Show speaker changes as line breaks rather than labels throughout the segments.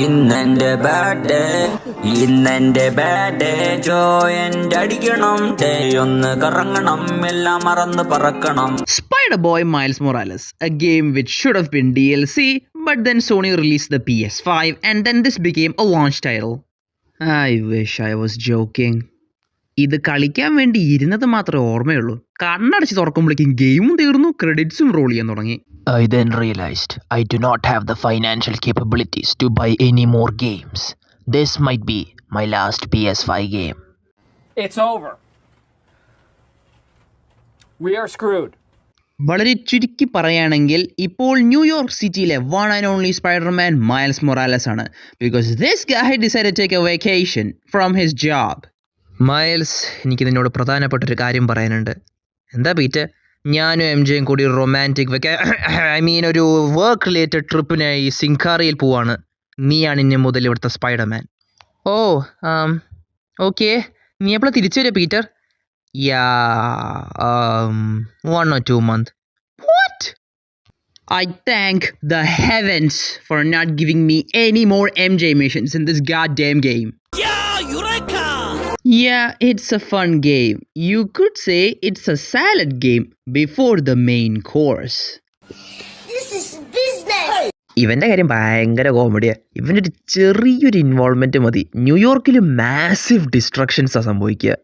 ഇന്നെന്റെ bad joint അടിക്കണം ഒന്ന് കറങ്ങണം എല്ലാം മറന്ന് പറക്കണം.
Spider-Boy Miles Morales, a game which should have been DLC, but then Sony released the PS5 and then this became a launch title. I wish I was joking. ഇത് കളിക്കാൻ വേണ്ടി ഇരുന്നത് മാത്രമേ ഓർമ്മയുള്ളൂ. കണ്ണടച്ച് തുറക്കുമ്പോഴേക്കും ഗെയിമും തീർന്നു, ക്രെഡിറ്റ്സും റോൾ ചെയ്യാൻ തുടങ്ങി.
I then realized I do not have the financial capabilities to buy any more games. This might be my last PS5 game.
It's over. We are screwed.
വളരെ ചുരുക്കി പറയുകയാണെങ്കിൽ ഇപ്പോൾ ന്യൂയോർക്ക് സിറ്റിയിലെ one and only Spiderman Miles Morales ആണ്. Because this guy decided to take a vacation from his job. Miles, എനിക്ക് നിന്നോട് പ്രധാനപ്പെട്ടൊരു കാര്യം പറയാനുണ്ട്. എന്താ പീറ്റ്? ഞാനും എം ജെയും കൂടി റൊമാൻറ്റിക് ഒരു വർക്ക് റിലേറ്റഡ് ട്രിപ്പിനായി സിംഖാറിയിൽ പോവാണ്. നീയാണ് ഇനി മുതൽ ഇവിടുത്തെ സ്പൈഡർമാൻ. ഓ ഓക്കെ, നീ എപ്പോഴാണ് തിരിച്ചു വരിക Peter? Yeah, 1 or 2 months. What? I thank the heavens for not giving me any more MJ missions in this goddamn game.
Yeah, Eureka!
Yeah, it's a fun game. You could say it's a salad game before the main course.
This is business!
ഇവൻ്റെ കാര്യം ഭയങ്കര കോമഡിയാണ്. ഇവൻ്റെ ഒരു ചെറിയൊരു involvement മതി ന്യൂയോർക്കിൽ massive ഡിസ്ട്രക്ഷൻസാണ് സംഭവിക്കുക.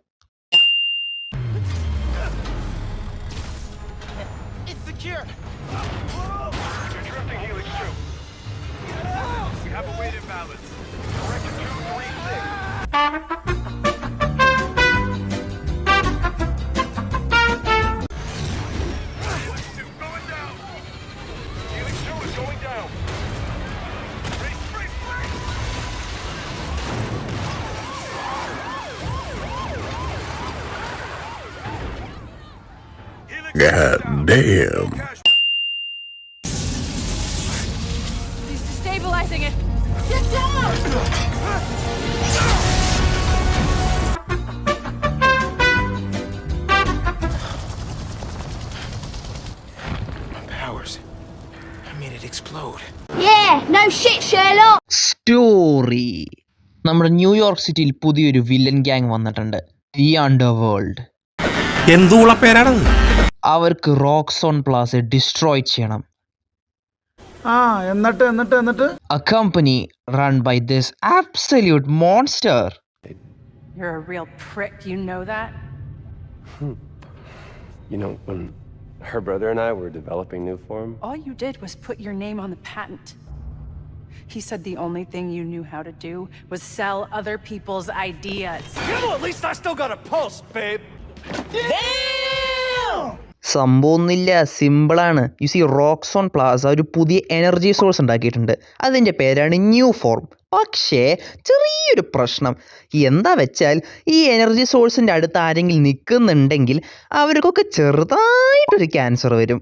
God damn.
He's destabilizing it. Get down!
My powers. I made it explode.
Yeah, no shit, Sherlock.
Story. നമ്മുടെ ന്യൂയോർക്ക് സിറ്റിയിൽ പുതിയൊരു വില്ലൻ ഗ്യാങ് വന്നിട്ടുണ്ട്, ദി അണ്ടർവേൾഡ്.
എന്തുള്ള പേരാണത്?
അവർക്ക് റോക്സോൺ പ്ലാസ ഡിസ്ട്രോയ് ചെയ്യണം.
എന്നിട്ട്
A company run by this absolute monster.
You're a real prick, you know that?
You know, when her brother and I were developing new form,
All you did was put your name on the patent. He said the only thing you knew how to do was sell other people's ideas.
Well, at least I still got a pulse, babe.
സംഭവമൊന്നുമില്ല, സിമ്പിളാണ്. U C റോക്സോൺ Plaza ഒരു പുതിയ energy source ഉണ്ടാക്കിയിട്ടുണ്ട്. അതിൻ്റെ പേരാണ് new form. പക്ഷേ ചെറിയൊരു പ്രശ്നം എന്താ വെച്ചാൽ ഈ എനർജി സോഴ്സിൻ്റെ അടുത്ത് ആരെങ്കിലും നിൽക്കുന്നുണ്ടെങ്കിൽ അവർക്കൊക്കെ ചെറുതായിട്ടൊരു ക്യാൻസർ വരും.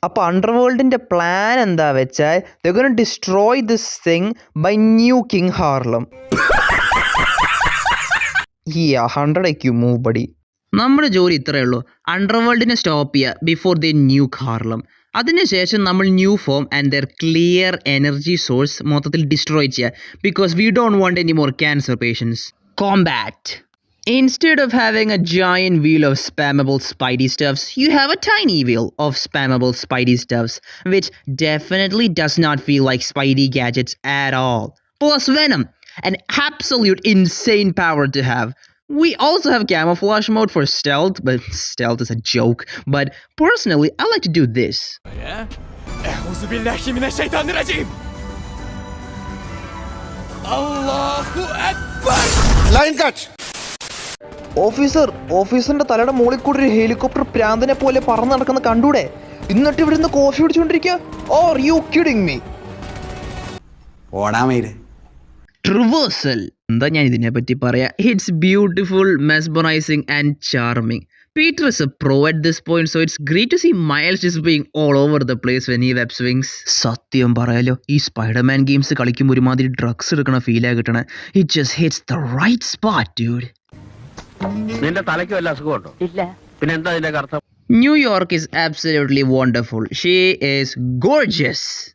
അപ്പോൾ അണ്ടർവേൾഡിൻ്റെ പ്ലാൻ എന്താ വെച്ചാൽ they gonna destroy this thing by nuking Harlem. 100 IQ move buddy. നമ്മുടെ ജോലി ഇത്രയേ ഉള്ളൂ, അണ്ടർവേൾഡിനെ സ്റ്റോപ്പ് ചെയ്യുക ബിഫോർ ദേ ന്യൂക്ക് ഹാർലം. അതിനുശേഷം നമ്മൾ new form and their clear energy source മൊത്തത്തിൽ ഡിസ്ട്രോയ് ചെയ്യുക. Because we don't want any more cancer patients. Combat. Instead of having a giant wheel of spammable Spidey stuffs, you have a tiny wheel of spammable Spidey stuffs, which definitely does not feel like Spidey gadgets at all. Plus Venom, an absolute insane power to have. We also have camouflage mode for stealth, but stealth is a joke. But personally, I like to do this.
أعوذ بالله من الشيطان الرجيم. الله أكبر.
Line cut.
ഓഫീസറിന്റെ തലയുടെ മുകളിൽ കൂടി ഒരു helicopter പ്രാന്തനെ പോലെ പറന്ന് നടക്കുന്ന കണ്ടൂടെ? എന്നിട്ട് ഇവിടെ നിന്ന് കോഫി കുടിച്ചുകൊണ്ടിരിക്കുക. Are you kidding me?
ഓടാമേര്.
ട്രിവേഴ്സൽ. എന്താ ഞാൻ ഇതിനെ പറ്റി പറയാ? It's beautiful, mesmerising and charming. Peter is a pro at this point, so it's great to see Miles just being all over the place when he web swings. സത്യം പറയാലോ, ഈ സ്പൈഡർമാൻ ഗെയിംസ് കളിക്കുമ്പോൾ ഒരുമാതിരി ഡ്രഗ്സ് എടുക്കണ ഫീലാണ് കിട്ടണേ. It just hits the right spot, dude.
നിന്റെ തലയ്ക്ക് വല്ല അസുഖമുണ്ടോ?
ഇല്ല.
പിന്നെ എന്താ ഇതിന്റെ അർത്ഥം?
New York is absolutely wonderful. She is gorgeous.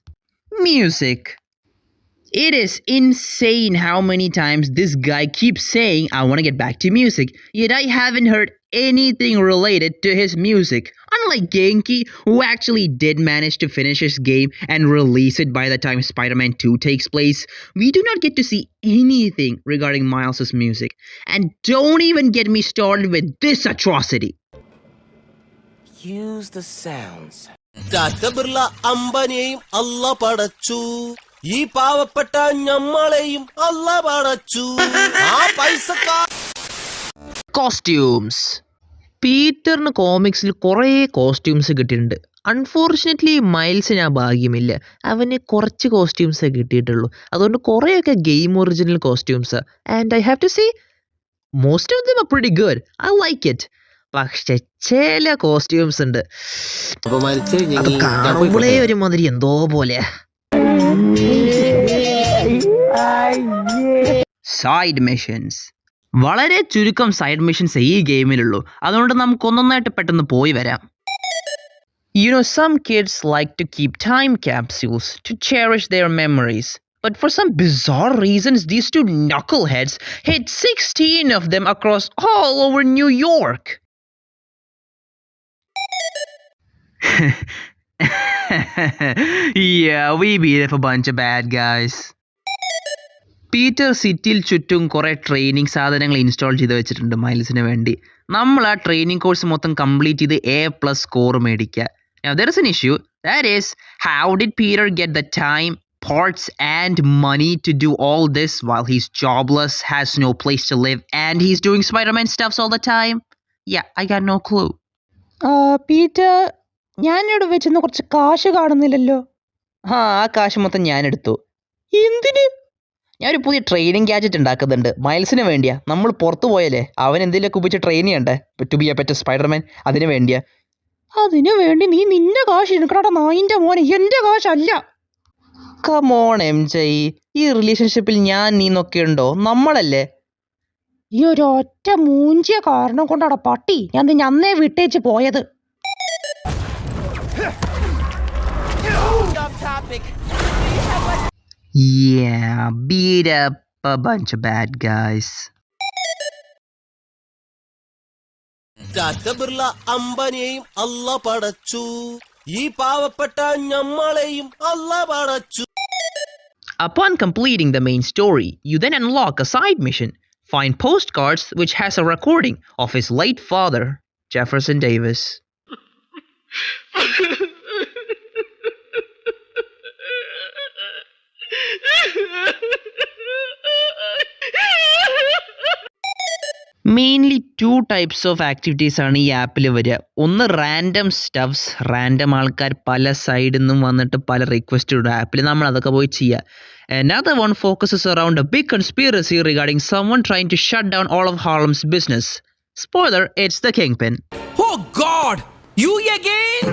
Music. It is insane how many times this guy keeps saying, I want to get back to music. Yet I haven't heard anything related to his music. Unlike Genki, who actually did manage to finish his game and release it by the time Spider-Man 2 takes place, we do not get to see anything regarding Miles' music. And don't even get me started with this atrocity.
Use the sounds.
Tata Birla അംബാനിയെയും അല്ല പടച്ചു, ഈ പാവപ്പെട്ട ഞമ്മളെയും അല്ല പടച്ചു. ആ പൈസക്കാ
costumes. പീറ്ററിന് കോമിക്സിൽ കുറേ costumes കിട്ടിയിട്ടുണ്ട്. Unfortunately മൈൽസിന് ആ ഭാഗ്യമില്ല. അവന് കുറച്ച് കോസ്റ്റ്യൂംസേ കിട്ടിയിട്ടുള്ളൂ. അതുകൊണ്ട് കുറേയൊക്കെ ഗെയിം ഒറിജിനൽ കോസ്റ്റ്യൂംസാണ്. And I have to say most of them are pretty good. I like it. പക്ഷെ ചില കോസ്റ്റ്യൂംസ് ഉണ്ട്, അത് കാണുമ്പോഴേ ഒരുമാതിരി എന്തോ പോലെ. Side missions. വളരെ ചുരുക്കം സൈഡ് മിഷൻസ് ഈ ഗെയിമിലുള്ളൂ. അതുകൊണ്ട് നമുക്ക് ഒന്നൊന്നായിട്ട് പെട്ടെന്ന് പോയി വരാം. You know, some kids like to keep time capsules to cherish their memories. But for some bizarre reasons, these two knuckleheads hid 16 of them across all over New York. Yeah, we beat up a bunch of bad guys. Peter സിറ്റിയിൽ ചുറ്റും കുറേ training സാധനങ്ങൾ install ചെയ്ത് വെച്ചിട്ടുണ്ട് മൈൽസിന് വേണ്ടി. നമ്മൾ ആ training course മൊത്തം കംപ്ലീറ്റ് ചെയ്ത് A+ സ്കോർ മേടിക്കുക. Now there is an issue. That is, how did Peter get the time, parts and money to do all this while he's jobless, has no place to live, and he's doing Spider-Man stuffs all the time? Yeah, I got no clue. Peter, ഞാനിവിടെ വെച്ചെന്ന് കുറച്ച് കാശ് കാണുന്നില്ലല്ലോ. ആ കാശ് മൊത്തം ഞാനെടുത്തു. എന്തിന്? ഞാനൊരു പുതിയ ട്രെയിനിങ് ഗാഡ്ജറ്റ് ഉണ്ടാക്കുന്നുണ്ട് മൈൽസിന് വേണ്ടിയാ. നമ്മൾ പുറത്തു പോയാലേ അവൻ എന്തെങ്കിലുമൊക്കെ ഉപയോഗിച്ച് ട്രെയിൻ ചെയ്യണ്ടേ, to be a better Spiderman. അതിന് വേണ്ടിയാ. അതിനു വേണ്ടി നീ നിന്റെ കാശ് എടുക്കണോടാ നായിൻ്റെ മോനെ, എൻ്റെ കാശല്ല. കമോൺ MJ, ഈ റിലേഷൻഷിപ്പിൽ ഞാൻ നീന്നൊക്കെ ഉണ്ടോ? നമ്മളല്ലേ. ഈ ഒരു ഒറ്റ മൂഞ്ചിയ കാരണം കൊണ്ടാടാ പട്ടി ഞാൻ നിന്നെ അന്നേ വിട്ടേച്ച് പോയത്. Yeah, beat up a bunch of bad guys.
Tata Birla അംബാനിയെയും അല്ല പടച്ചു, ഈ പാവപ്പെട്ട ഞമ്മളെയും അല്ല പടച്ചു.
Upon completing the main story, you then unlock a side mission. Find postcards which has a recording of his late father, Jefferson Davis. Mainly 2 types of activities ആണ് ഈ ആപ്പിൽ വരിക. ഒന്ന് റാൻഡം സ്റ്റഫ്സ്, റാൻഡം ആൾക്കാർ പല സൈഡിൽ നിന്നും വന്നിട്ട് പല റിക്വസ്റ്റ് ഇടും ആപ്പിൽ, നമ്മൾ അതൊക്കെ പോയി ചെയ്യുക. Another one focuses around a big conspiracy regarding someone trying to shut down all of Harlem's business. Spoiler, it's the Kingpin.
Oh God, you again?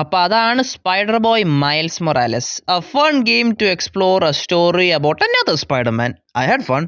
അപ്പോൾ അതാണ് spider boy miles Morales. A fun game to explore a story about another Spider-Man. I had fun.